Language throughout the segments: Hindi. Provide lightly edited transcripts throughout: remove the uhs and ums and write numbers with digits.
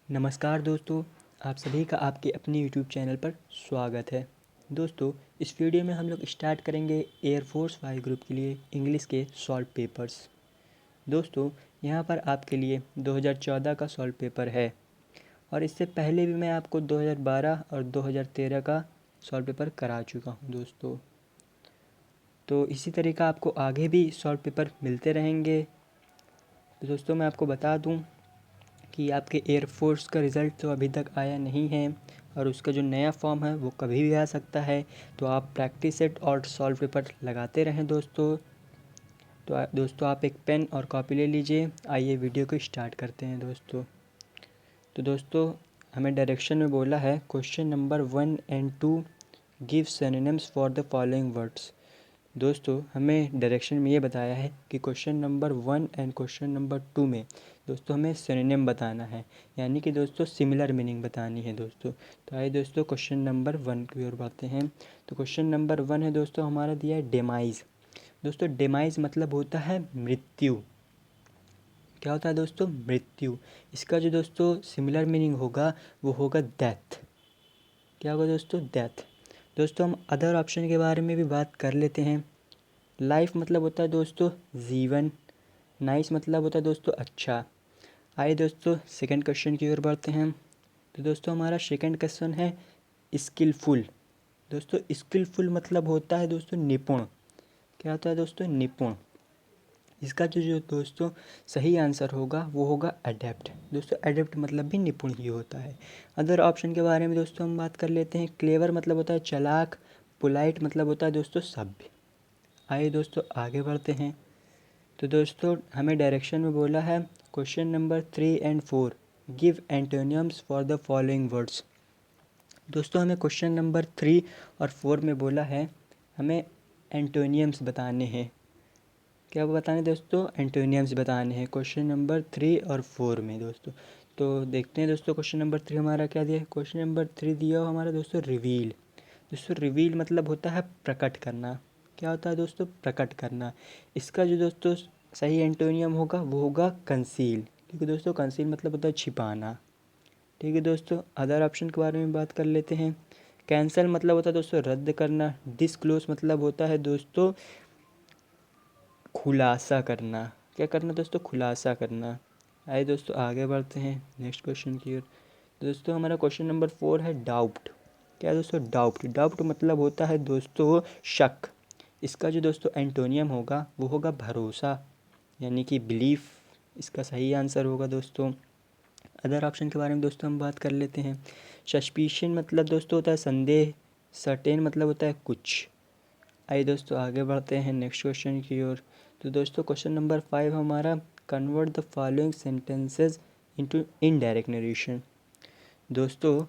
नमस्कार दोस्तों, आप सभी का आपके अपने यूट्यूब चैनल पर स्वागत है। दोस्तों, इस वीडियो में हम लोग स्टार्ट करेंगे एयरफोर्स वायु ग्रुप के लिए इंग्लिश के सॉल्व पेपर्स। दोस्तों, यहाँ पर आपके लिए 2014 का सॉल्व पेपर है और इससे पहले भी मैं आपको 2012 और 2013 का सॉल्व पेपर करा चुका हूँ दोस्तों। तो इसी तरह का आपको आगे भी सॉल्व पेपर मिलते रहेंगे। तो दोस्तों, मैं आपको बता दूँ कि आपके एयरफोर्स का रिज़ल्ट तो अभी तक आया नहीं है और उसका जो नया फॉर्म है वो कभी भी आ सकता है। तो आप प्रैक्टिस सेट और सॉल्व पेपर लगाते रहें दोस्तों। तो दोस्तों, आप एक पेन और कॉपी ले लीजिए। आइए वीडियो को स्टार्ट करते हैं दोस्तों। तो दोस्तों, हमें डायरेक्शन में बोला है question number 1 and 2 give synonyms for the following words. दोस्तों, हमें डायरेक्शन में ये बताया है कि question number 1 and question number 2 में दोस्तों हमें सिनोनिम बताना है, यानी कि दोस्तों सिमिलर मीनिंग बतानी है दोस्तों। तो आइए दोस्तों क्वेश्चन नंबर 1 की ओर बढ़ते हैं। तो क्वेश्चन नंबर 1 है दोस्तों, हमारा दिया है डेमाइज। दोस्तों, डेमाइज मतलब होता है मृत्यु। क्या होता है दोस्तों? मृत्यु। इसका जो दोस्तों सिमिलर मीनिंग होगा वो होगा डेथ। क्या होगा दोस्तों? डेथ। दोस्तों, हम अदर ऑप्शन के बारे में भी बात कर लेते हैं। लाइफ मतलब होता है दोस्तों जीवन। नाइस मतलब होता है दोस्तों अच्छा। आइए दोस्तों सेकंड क्वेश्चन की ओर बढ़ते हैं। तो दोस्तों, हमारा सेकंड क्वेश्चन है स्किलफुल। दोस्तों, स्किलफुल मतलब होता है दोस्तों निपुण। क्या होता है दोस्तों? निपुण। इसका जो जो दोस्तों सही आंसर होगा वो होगा अडेप्ट। दोस्तों, अडेप्ट मतलब भी निपुण ही होता है। अदर ऑप्शन के बारे में दोस्तों हम बात कर लेते हैं। क्लेवर मतलब होता है चालाक। पोलाइट मतलब होता है दोस्तों सभ्य। आइए दोस्तों आगे बढ़ते हैं। तो दोस्तों, हमें डायरेक्शन में बोला है question number 3 and 4 give एंटोनियम्स for the following words. दोस्तों, हमें क्वेश्चन नंबर 3 और 4 में बोला है हमें एंटोनियम्स बताने हैं। क्या बताने दोस्तों? एंटोनियम्स बताने हैं क्वेश्चन नंबर 3 और 4 में दोस्तों। तो देखते हैं दोस्तों, क्वेश्चन नंबर 3 हमारा क्या दिया है। क्वेश्चन नंबर 3 दिया हो हमारा दोस्तों रिवील। दोस्तों, रिवील मतलब होता है प्रकट करना। क्या होता है दोस्तों? प्रकट करना। इसका जो दोस्तों सही एंटोनियम होगा वो होगा कंसील, क्योंकि दोस्तों कंसील मतलब होता है छिपाना। ठीक है दोस्तों, अदर ऑप्शन के बारे में बात कर लेते हैं। कैंसल मतलब होता है दोस्तों रद्द करना। डिस्क्लोज मतलब होता है दोस्तों खुलासा करना। क्या करना दोस्तों? खुलासा करना। आइए दोस्तों आगे बढ़ते हैं नेक्स्ट क्वेश्चन की ओर। दोस्तों, हमारा क्वेश्चन नंबर 4 है डाउट। क्या दोस्तों? डाउट। डाउट मतलब होता है दोस्तों शक। इसका जो दोस्तों एंटोनियम होगा वो होगा भरोसा, यानी कि बिलीफ। इसका सही आंसर होगा दोस्तों। अदर ऑप्शन के बारे में दोस्तों हम बात कर लेते हैं। सस्पिशन मतलब दोस्तों होता है संदेह। सर्टेन मतलब होता है कुछ। आइए दोस्तों आगे बढ़ते हैं नेक्स्ट क्वेश्चन की ओर। तो दोस्तों, क्वेश्चन नंबर 5 हमारा convert the following sentences into indirect narration. दोस्तों,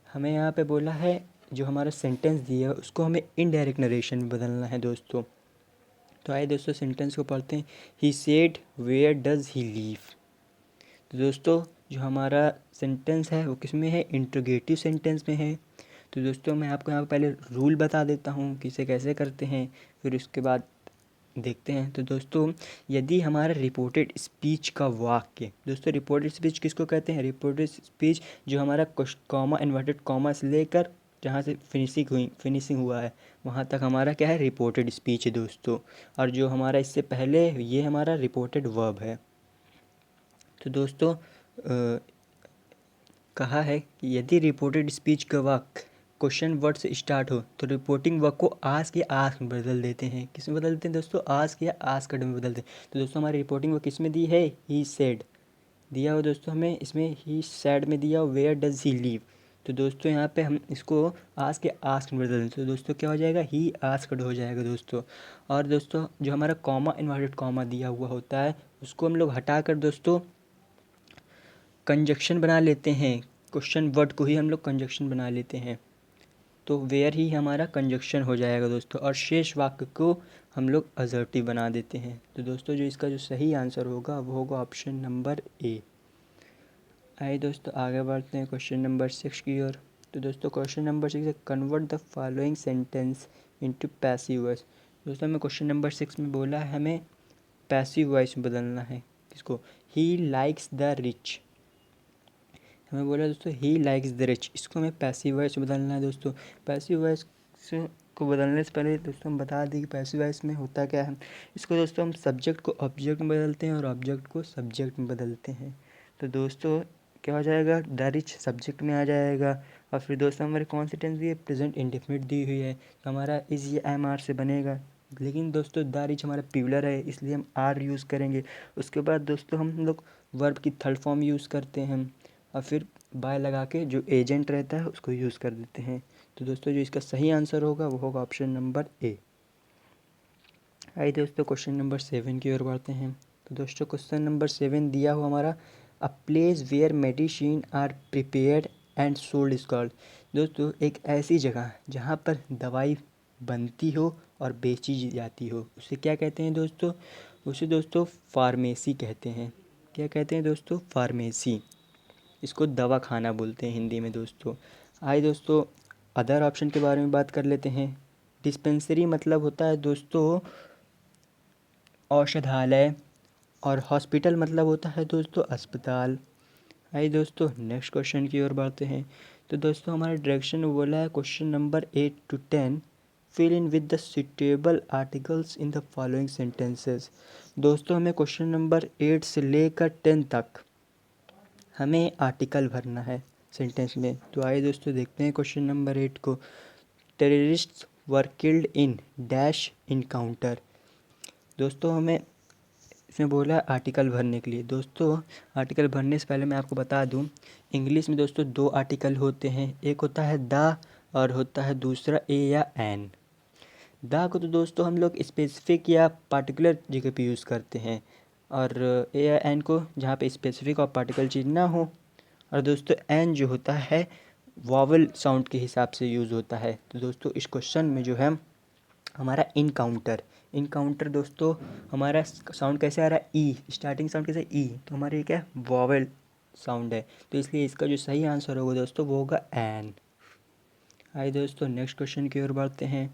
हमें यहाँ पे बोला है जो हमारा सेंटेंस दिया है उसको हमें इनडायरेक्ट नरेशन में बदलना है दोस्तों। तो आइए दोस्तों सेंटेंस को पढ़ते हैं। He said where does he leave. तो दोस्तों, जो हमारा सेंटेंस है वो किस में है? इंट्रोगेटिव सेंटेंस में है। तो दोस्तों, मैं आपको यहाँ पे पहले रूल बता देता हूँ कि इसे कैसे करते हैं, फिर उसके बाद देखते हैं। तो दोस्तों, यदि हमारा रिपोर्टेड स्पीच का वाक्य, दोस्तों रिपोर्टेड स्पीच किसको कहते हैं? रिपोर्टेड स्पीच जो हमारा कॉमा इन्वर्टेड कॉमा से लेकर जहाँ से फिनिशिंग हुआ है वहाँ तक हमारा क्या है? रिपोर्टेड स्पीच है दोस्तों। और जो हमारा इससे पहले ये हमारा रिपोर्टेड वर्ब है। तो दोस्तों कहा है कि यदि रिपोर्टेड स्पीच का वाक्य क्वेश्चन वर्ड से स्टार्ट हो तो रिपोर्टिंग वर्क को आस्क या आस्क में बदल देते हैं। किस में बदल देते हैं दोस्तों? आस्क या आस्क में बदलते हैं। तो दोस्तों, हमारी रिपोर्टिंग वर्क किस में दी है? ही सेड दिया हो दोस्तों हमें, इसमें ही सेड में दिया हो वेयर डज ही लीव। तो दोस्तों यहाँ पे हम इसको आस्क या आस्क में बदल दें तो दोस्तों क्या हो जाएगा? ही आस्क्ड हो जाएगा दोस्तों। और दोस्तों, जो हमारा कॉमा इन्वर्टेड कॉमा दिया हुआ होता है उसको हम लोग हटाकर दोस्तों कंजक्शन बना लेते हैं। क्वेश्चन वर्ड को ही हम लोग कंजक्शन बना लेते हैं। तो वेयर ही हमारा कंजक्शन हो जाएगा दोस्तों, और शेष वाक्य को हम लोग असर्टिव बना देते हैं। तो दोस्तों, जो इसका जो सही आंसर होगा वो होगा ऑप्शन नंबर ए। आइए दोस्तों आगे बढ़ते हैं क्वेश्चन नंबर 6 की ओर। तो दोस्तों, क्वेश्चन नंबर 6 है convert the following sentence into passive voice. दोस्तों, हमें क्वेश्चन नंबर 6 में बोला है हमें पैसिव वॉइस में बदलना है। किसको? He likes the rich. हमें बोला दोस्तों ही लाइक्स द रिच, इसको हमें पैसिव वॉइस बदलना है दोस्तों। पैसिव वॉइस को बदलने से पहले दोस्तों हम बता दें कि पैसिव वॉइस में होता क्या है। इसको दोस्तों हम सब्जेक्ट को ऑब्जेक्ट में बदलते हैं और ऑब्जेक्ट को सब्जेक्ट में बदलते हैं। तो दोस्तों क्या हो जाएगा, द रिच सब्जेक्ट में आ जाएगा। और फिर दोस्तों हमारे कौन सी टेंस दी है, प्रेजेंट इंडेफिनिट दी हुई है, तो हमारा इज ये एम आर से बनेगा। लेकिन दोस्तों द रिच हमारा प्लूरल है, इसलिए हम आर यूज़ करेंगे। उसके बाद दोस्तों हम लोग वर्ब की थर्ड फॉर्म यूज़ करते हैं और फिर बाय लगा के जो एजेंट रहता है उसको यूज़ कर देते हैं। तो दोस्तों जो इसका सही आंसर होगा वो होगा ऑप्शन नंबर ए। आइए दोस्तों क्वेश्चन नंबर 7 की ओर बढ़ते हैं। तो दोस्तों क्वेश्चन नंबर 7 दिया हुआ हमारा, a place where medicine are prepared and sold is called. दोस्तों एक ऐसी जगह जहाँ पर दवाई बनती हो और बेची जाती हो, उसे क्या कहते हैं दोस्तों, उसे दोस्तों फार्मेसी कहते हैं। क्या कहते हैं दोस्तों, फार्मेसी। इसको दवा खाना बोलते हैं हिंदी में दोस्तों। आइए दोस्तों अदर ऑप्शन के बारे में बात कर लेते हैं। डिस्पेंसरी मतलब होता है दोस्तों औषधालय, और हॉस्पिटल मतलब होता है दोस्तों अस्पताल। आइए दोस्तों नेक्स्ट क्वेश्चन की ओर बढ़ते हैं। तो दोस्तों हमारा डायरेक्शन बोला है question number 8 to 10, fill in with the suitable articles in the following sentences. दोस्तों हमें क्वेश्चन नंबर 8 से लेकर 10 तक हमें आर्टिकल भरना है सेंटेंस में। तो आइए दोस्तों देखते हैं क्वेश्चन नंबर 8 को। Terrorists were killed in dash encounter. दोस्तों हमें इसमें बोला है आर्टिकल भरने के लिए। दोस्तों आर्टिकल भरने से पहले मैं आपको बता दूं, इंग्लिश में दोस्तों 2 आर्टिकल होते हैं, एक होता है द और होता है दूसरा ए या एन। द को तो दोस्तों हम लोग स्पेसिफिक या पार्टिकुलर जगह पे यूज़ करते हैं, और ए या एन को जहाँ पे स्पेसिफिक और पार्टिकुलर चीज़ ना हो। और दोस्तों एन जो होता है वॉवल साउंड के हिसाब से यूज़ होता है। तो दोस्तों इस क्वेश्चन में जो है हमारा इनकाउंटर, इनकाउंटर दोस्तों हमारा साउंड कैसे आ रहा है, ई, स्टार्टिंग साउंड कैसे ई, तो हमारे क्या वॉवल साउंड है, तो इसलिए इसका जो सही आंसर होगा दोस्तों वो होगा एन। आइए दोस्तों नेक्स्ट क्वेश्चन की ओर बढ़ते हैं।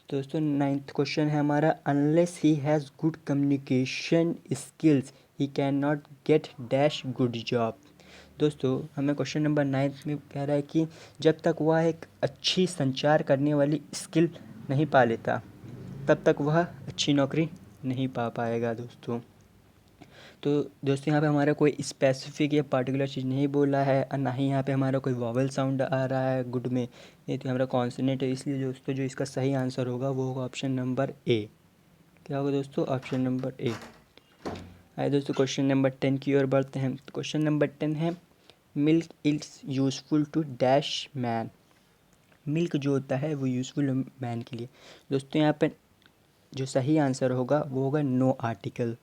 दोस्तों 9th क्वेश्चन है हमारा, unless he has good communication skills he can not gate dash good job. दोस्तों हमें क्वेश्चन नंबर 9 में कह रहा है कि जब तक वह एक अच्छी संचार करने वाली स्किल नहीं पा लेता तब तक वह अच्छी नौकरी नहीं पा पाएगा दोस्तों। तो दोस्तों यहाँ पे हमारा कोई स्पेसिफिक या पार्टिकुलर चीज़ नहीं बोला है, और ना ही यहाँ पे हमारा कोई वॉवल साउंड आ रहा है गुड में, ये तो हमारा कॉन्सोनेंट है। इसलिए दोस्तों जो इसका सही आंसर होगा वो होगा ऑप्शन नंबर ए। क्या होगा दोस्तों, ऑप्शन नंबर ए। आइए दोस्तों क्वेश्चन नंबर 10 की ओर बढ़ते हैं। क्वेश्चन नंबर 10 है, milk is useful to dash man. Milk जो होता है वो यूज़फुल मैन के लिए। दोस्तों यहाँ पे जो सही आंसर होगा वो होगा नो आर्टिकल।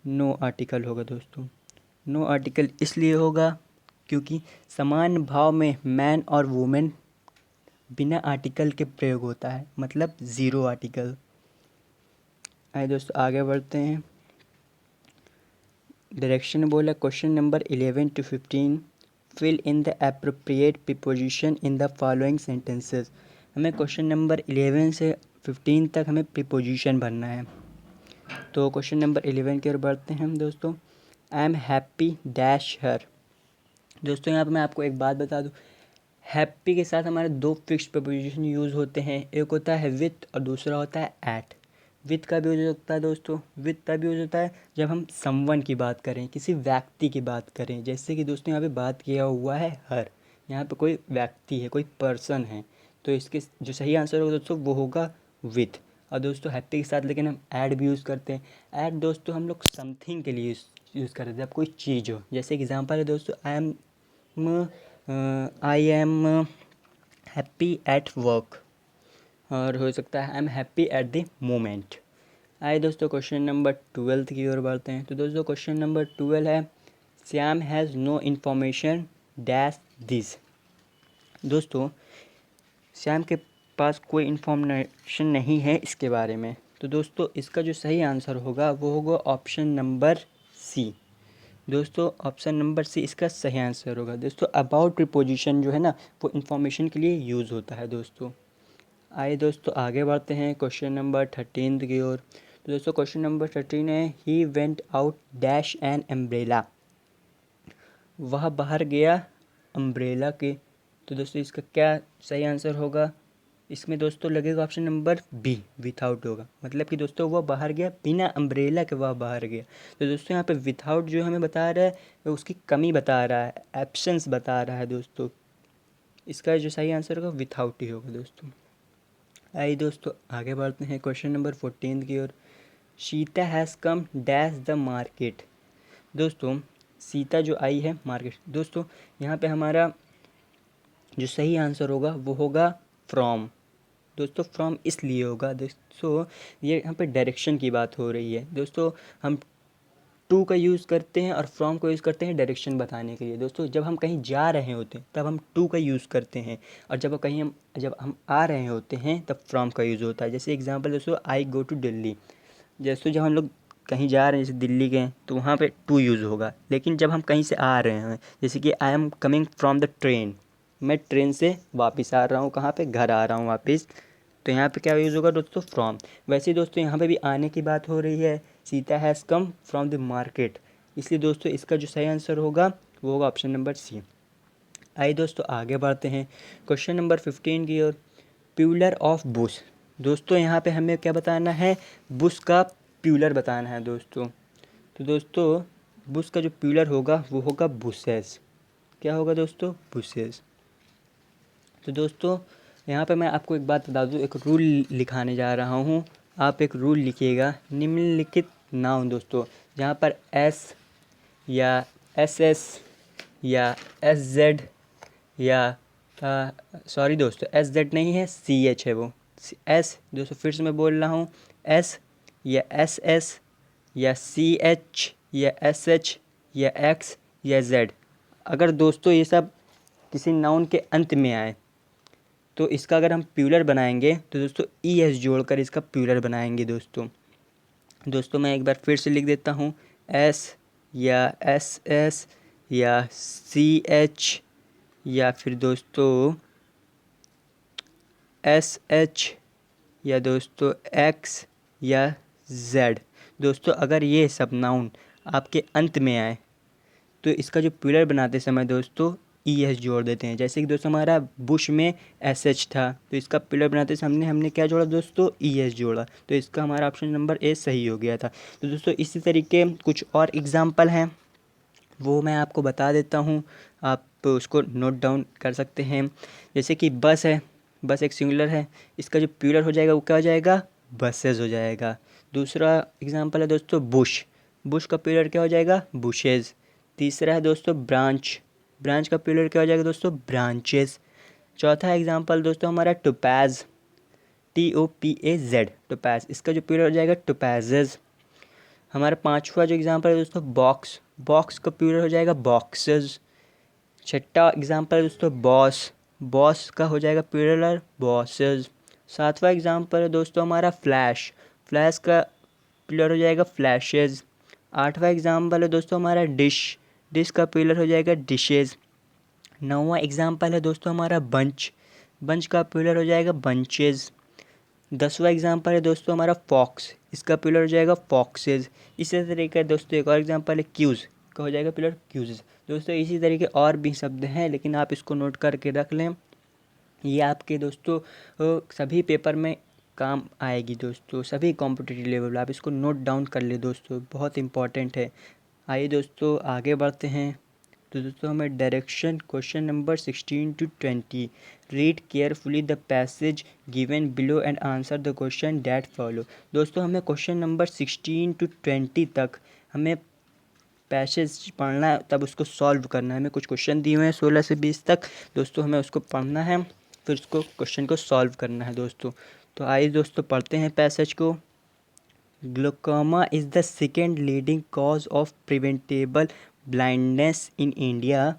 नो आर्टिकल होगा दोस्तों। नो आर्टिकल इसलिए होगा क्योंकि समान भाव में मैन और वुमेन बिना आर्टिकल के प्रयोग होता है, मतलब ज़ीरो आर्टिकल। आइए दोस्तों आगे बढ़ते हैं। डायरेक्शन बोला question number 11 to 15, fill in the appropriate preposition in the following sentences. हमें क्वेश्चन नंबर 11 से 15 तक हमें प्रीपोजिशन भरना है। तो क्वेश्चन नंबर 11 की ओर बढ़ते हैं हम दोस्तों। I am happy dash her. दोस्तों यहाँ पे मैं आपको एक बात बता दूँ, हैप्पी के साथ हमारे 2 फिक्स्ड प्रीपोजिशन यूज़ होते हैं, एक होता है विथ और दूसरा होता है एट। विथ का भी यूज होता है दोस्तों, विथ तब यूज होता है जब हम समवन की बात करें, किसी व्यक्ति की बात करें। जैसे कि दोस्तों यहाँ पे बात किया हुआ है हर, यहाँ पे कोई व्यक्ति है, कोई पर्सन है, तो इसके जो सही आंसर होगा दोस्तों वो होगा विथ। और दोस्तों हैप्पी के साथ लेकिन हम ऐड भी यूज़ करते हैं। ऐड दोस्तों हम लोग समथिंग के लिए यूज़ करते हैं, जब कोई चीज़ हो। जैसे एग्जांपल है दोस्तों, I am happy at work, और हो सकता है I am happy at the moment. आइए दोस्तों क्वेश्चन नंबर 12 की ओर बढ़ते हैं। तो दोस्तों क्वेश्चन नंबर 12 है, Shyam has no information dash this. दोस्तों श्याम के पास कोई इन्फॉर्मेशन नहीं है इसके बारे में। तो दोस्तों इसका जो सही आंसर होगा वो होगा ऑप्शन नंबर सी। दोस्तों ऑप्शन नंबर सी इसका सही आंसर होगा। दोस्तों अबाउट प्रीपोजिशन जो है ना वो इन्फॉर्मेशन के लिए यूज़ होता है दोस्तों। आइए दोस्तों आगे बढ़ते हैं क्वेश्चन नंबर 13 की ओर। तो दोस्तों क्वेश्चन नंबर 13 है, he went out dash an umbrella. वह बाहर गया अम्ब्रेला के। तो दोस्तों इसका क्या सही आंसर होगा? इसमें दोस्तों लगेगा ऑप्शन नंबर बी, विथआउट होगा। मतलब कि दोस्तों वह बाहर गया बिना अम्ब्रेला के, वह बाहर गया। तो दोस्तों यहाँ पे विथआउट जो हमें बता रहा है वो उसकी कमी बता रहा है, एब्सेंस बता रहा है दोस्तों। इसका जो सही आंसर होगा विथआउट ही होगा दोस्तों। आइए दोस्तों आगे बढ़ते हैं क्वेश्चन नंबर 14 की ओर। Sita has come dash the market. दोस्तों सीता जो आई है मार्केट, दोस्तों यहाँ पे हमारा जो सही आंसर होगा वो होगा फ्रॉम। दोस्तों फ्रॉम इसलिए होगा दोस्तों, ये यहाँ पे डायरेक्शन की बात हो रही है दोस्तों। हम टू का यूज़ करते हैं और फ्रॉम को यूज़ करते हैं डायरेक्शन बताने के लिए दोस्तों। जब हम कहीं जा रहे होते हैं तब हम टू का यूज़ करते हैं, और जब हम आ रहे होते हैं तब फ्रॉम का यूज़ होता है। जैसे एग्जांपल दोस्तों, आई गो टू दिल्ली। जैसे जब हम लोग कहीं जा रहे हैं, जैसे दिल्ली गए, तो वहाँ पे टू यूज़ होगा। लेकिन जब हम कहीं से आ रहे हैं, जैसे कि I am coming from the train, मैं ट्रेन से वापस आ रहा हूँ, कहाँ पे? घर आ रहा हूँ वापस। तो यहाँ पे क्या यूज़ होगा दोस्तों? फ्रॉम। वैसे ही दोस्तों यहाँ पे भी आने की बात हो रही है, Sita has come from the market. इसलिए दोस्तों इसका जो सही आंसर होगा वो होगा ऑप्शन नंबर सी। आइए दोस्तों आगे बढ़ते हैं क्वेश्चन नंबर 15 की ओर। Plural of Bush. दोस्तों यहाँ पे हमें क्या बताना है? बुश का प्यूलर बताना है दोस्तों। तो दोस्तों बुश का जो प्यूलर होगा वो होगा बुशेस। क्या होगा दोस्तों? बुशेस। तो दोस्तों यहाँ पे मैं आपको एक बात बता दूँ, एक रूल लिखाने जा रहा हूँ। आप एक रूल लिखिएगा, निम्नलिखित नाउन दोस्तों, जहाँ पर एस या एस एस या एस जेड या सॉरी दोस्तों, एस जेड नहीं है, सी एच है वो। एस दोस्तों फिर से मैं बोल रहा हूँ, एस या एस एस या सी एच या एस एच या एक्स या जेड। अगर दोस्तों ये सब किसी नाउन के अंत में आए तो इसका अगर हम प्यूलर बनाएंगे तो दोस्तों ई एस जोड़कर इसका प्यूलर बनाएंगे दोस्तों। दोस्तों मैं एक बार फिर से लिख देता हूँ, एस या एस एस या सी एच या फिर दोस्तों एस एच या दोस्तों एक्स या जेड। दोस्तों अगर ये सब नाउन आपके अंत में आए तो इसका जो प्यूलर बनाते समय दोस्तों ई एस जोड़ देते हैं। जैसे कि दोस्तों हमारा बुश में एस एच था, तो इसका प्यूलर बनाते समय हमने क्या जोड़ा दोस्तों? ई एस जोड़ा। तो इसका हमारा ऑप्शन नंबर ए सही हो गया था। तो दोस्तों इसी तरीके कुछ और एग्जाम्पल हैं, वो मैं आपको बता देता हूँ, आप उसको नोट डाउन कर सकते हैं। जैसे कि बस है, बस एक सिंगुलर है, इसका जो प्यूलर हो जाएगा वो क्या हो जाएगा? बसेज हो जाएगा। दूसरा एग्जांपल है दोस्तों बुश, बुश का प्यूलर क्या हो जाएगा? बुशेज। तीसरा है दोस्तों ब्रांच, ब्रांच का प्यूलर क्या हो जाएगा दोस्तों? ब्रांचेस। चौथा एग्जांपल दोस्तों हमारा टोपैज, TOPAZ, टोपैज, इसका जो प्यूलर हो जाएगा? टोपैजेस। हमारा पांचवा जो एग्जांपल है दोस्तों बॉक्स, बॉक्स का प्यूलर हो जाएगा? बॉक्सेस। छठा एग्जांपल है दोस्तों बॉस, बॉस का हो जाएगा प्यूलर? बॉसेस। सातवां एग्जांपल है दोस्तों हमारा फ्लैश, फ्लैश का प्यूलर हो जाएगा? फ्लैशेस। आठवां एग्जांपल है दोस्तों हमारा डिश, डिश का प्यूलर हो जाएगा? डिशेस। नौवां एग्जांपल है दोस्तों हमारा बंच, बंच का प्यूलर हो जाएगा? बंचेस। 10वां एग्जांपल है दोस्तों हमारा फॉक्स, इसका प्यूलर हो जाएगा? फॉक्सेस। इसी तरीके का दोस्तों एक और एग्जांपल है क्यूज़, का हो जाएगा प्यूलर? क्यूज़। दोस्तों इसी तरीके और भी शब्द हैं, लेकिन आप इसको नोट करके रख लें, ये आपके दोस्तों सभी पेपर में काम आएगी दोस्तों, सभी कॉम्पिटिटिव लेवल। आप इसको नोट डाउन कर ले दोस्तों, बहुत इंपॉर्टेंट है। आइए दोस्तों आगे बढ़ते हैं। तो दोस्तों हमें direction question number 16 to 20। Read carefully the passage given below and answer the question that follow. दोस्तों हमें क्वेश्चन नंबर 16 to 20 तक हमें पैसेज पढ़ना है, तब उसको सॉल्व करना है। हमें कुछ क्वेश्चन दिए हुए हैं 16 से 20 तक दोस्तों, हमें उसको पढ़ना है, फिर उसको क्वेश्चन को सॉल्व करना है दोस्तों। तो आइए दोस्तों पढ़ते हैं पैसेज को। Glaucoma is the second leading cause of preventable blindness in India,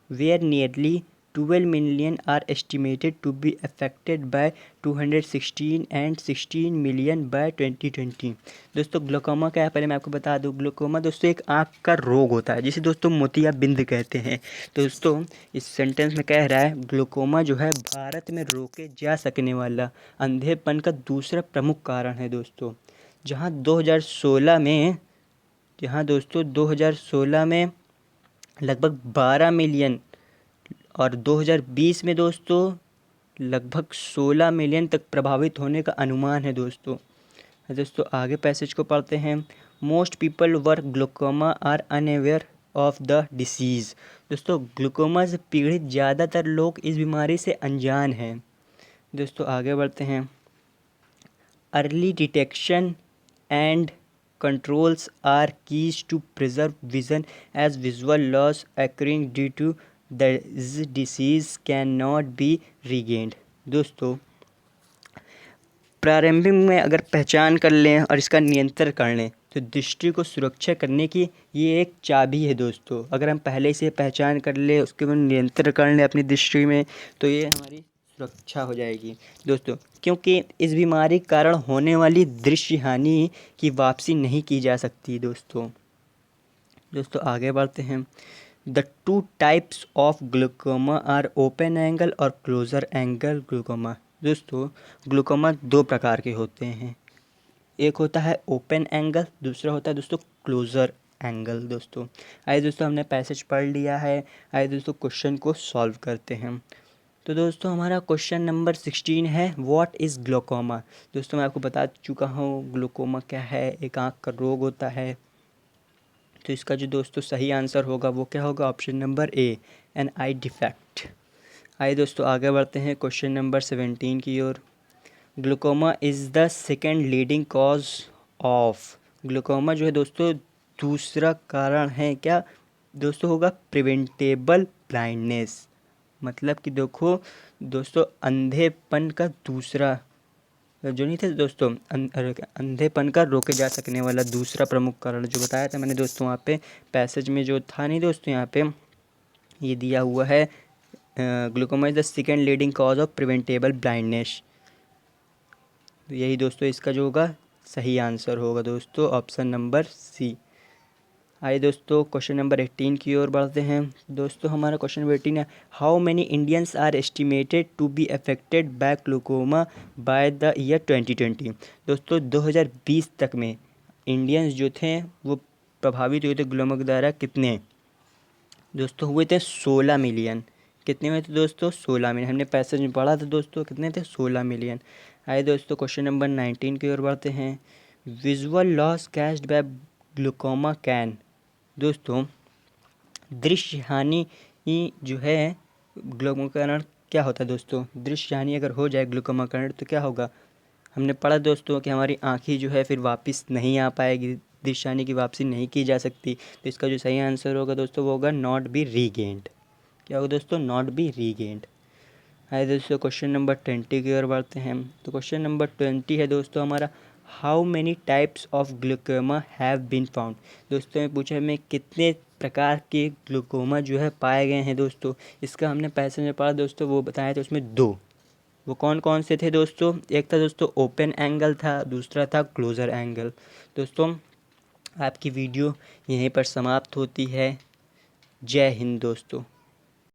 where nearly 12 million are estimated to be affected by 216 and 16 million by 2020। दोस्तों ग्लूकोमा क्या है पहले मैं आपको बता दूं। ग्लूकोमा दोस्तों एक आँख का रोग होता है जिसे दोस्तों मोतियाबिंद कहते हैं। दोस्तों इस सेंटेंस में कह रहा है ग्लूकोमा जो है भारत में रोके जा सकने वाला अंधेपन का दूसरा प्रमुख कारण है दोस्तों। जहाँ 2016 में लगभग 12 मिलियन और 2020 में दोस्तों लगभग 16 मिलियन तक प्रभावित होने का अनुमान है दोस्तों। दोस्तों आगे पैसेज को पढ़ते हैं। Most people work glaucoma are unaware of the disease. दोस्तों ग्लूकोमा से पीड़ित ज़्यादातर लोग इस बीमारी से अनजान हैं। दोस्तों आगे बढ़ते हैं। Early detection and controls are keys to preserve vision as visual loss occurring due to the disease cannot be regained। दोस्तों प्रारंभिक में अगर पहचान कर लें और इसका नियंत्रण कर लें तो दृष्टि को सुरक्षा करने की ये एक चाबी है दोस्तों। अगर हम पहले से पहचान कर लें, उसके बाद नियंत्रण कर लें अपनी दृष्टि में, तो ये हमारी सुरक्षा हो जाएगी दोस्तों। क्योंकि इस बीमारी के कारण होने वाली दृश्य हानि की वापसी नहीं की जा सकती दोस्तों। दोस्तों आगे बढ़ते हैं। The two types of glaucoma are open angle और क्लोजर एंगल ग्लूकोमा। दोस्तों ग्लूकोमा दो प्रकार के होते हैं, एक होता है ओपन एंगल, दूसरा होता है दोस्तों क्लोजर एंगल। दोस्तों आइए दोस्तों हमने पैसेज पढ़ लिया है, आइए दोस्तों क्वेश्चन को सॉल्व करते हैं। तो दोस्तों हमारा क्वेश्चन नंबर 16 है, व्हाट इज़ ग्लूकोमा। दोस्तों मैं आपको बता चुका हूँ ग्लूकोमा क्या है, एक आँख का रोग होता है। तो इसका जो दोस्तों सही आंसर होगा वो क्या होगा, option number A, an eye defect. आइए दोस्तों आगे बढ़ते हैं क्वेश्चन नंबर 17 की ओर। Glaucoma is the second leading cause of. Glaucoma जो है दोस्तों दूसरा कारण है क्या दोस्तों, होगा प्रिवेंटेबल ब्लाइंडनेस। मतलब कि देखो दोस्तों अंधेपन का दूसरा जो नहीं था दोस्तों, अंधेपन का रोके जा सकने वाला दूसरा प्रमुख कारण जो बताया था मैंने दोस्तों वहाँ पे पैसेज में जो था नहीं दोस्तों, यहाँ पे ये दिया हुआ है, glaucoma is the second leading cause of preventable blindness. यही दोस्तों इसका जो होगा सही आंसर होगा दोस्तों, ऑप्शन नंबर सी। आइए दोस्तों क्वेश्चन नंबर 18 की ओर बढ़ते हैं। दोस्तों हमारा क्वेश्चन नंबर 18 है, how many Indians are estimated to be affected by glaucoma by the year 2020। दोस्तों 2020 तक में इंडियंस जो थे वो प्रभावित हुए थे ग्लूकोमा के द्वारा, कितने दोस्तों हुए थे, 16 मिलियन। कितने हुए थे दोस्तों, 16 मिलियन। हमने पैसेज में पढ़ा था दोस्तों, कितने थे, 16 मिलियन। आइए दोस्तों क्वेश्चन नंबर 19 की ओर बढ़ते हैं। Visual loss caused by glaucoma can. दोस्तों दृश्य हानि जो है ग्लूकोमा के कारण क्या होता है दोस्तों, दृश्य हानि अगर हो जाए ग्लूकोमा के कारण तो क्या होगा, हमने पढ़ा दोस्तों कि हमारी आँखें जो है फिर वापस नहीं आ पाएगी, दृश्य हानि की वापसी नहीं की जा सकती। तो इसका जो सही आंसर होगा दोस्तों वो होगा नॉट बी रीगेंड। क्या होगा दोस्तों, नॉट बी रीगेंड। आइए दोस्तों क्वेश्चन नंबर 20 की ओर बढ़ते हैं। तो क्वेश्चन नंबर 20 है दोस्तों हमारा, how many types of glaucoma have been found. दोस्तों मैं पूछा मैं कितने प्रकार के ग्लूकोमा जो है पाए गए हैं दोस्तों, इसका हमने पैसेज में पढ़ा दोस्तों, वो बताया था उसमें दो। वो कौन कौन से थे दोस्तों, एक था दोस्तों ओपन एंगल था, दूसरा था क्लोजर एंगल। दोस्तों आपकी वीडियो यहीं पर समाप्त होती है। जय हिंद दोस्तों।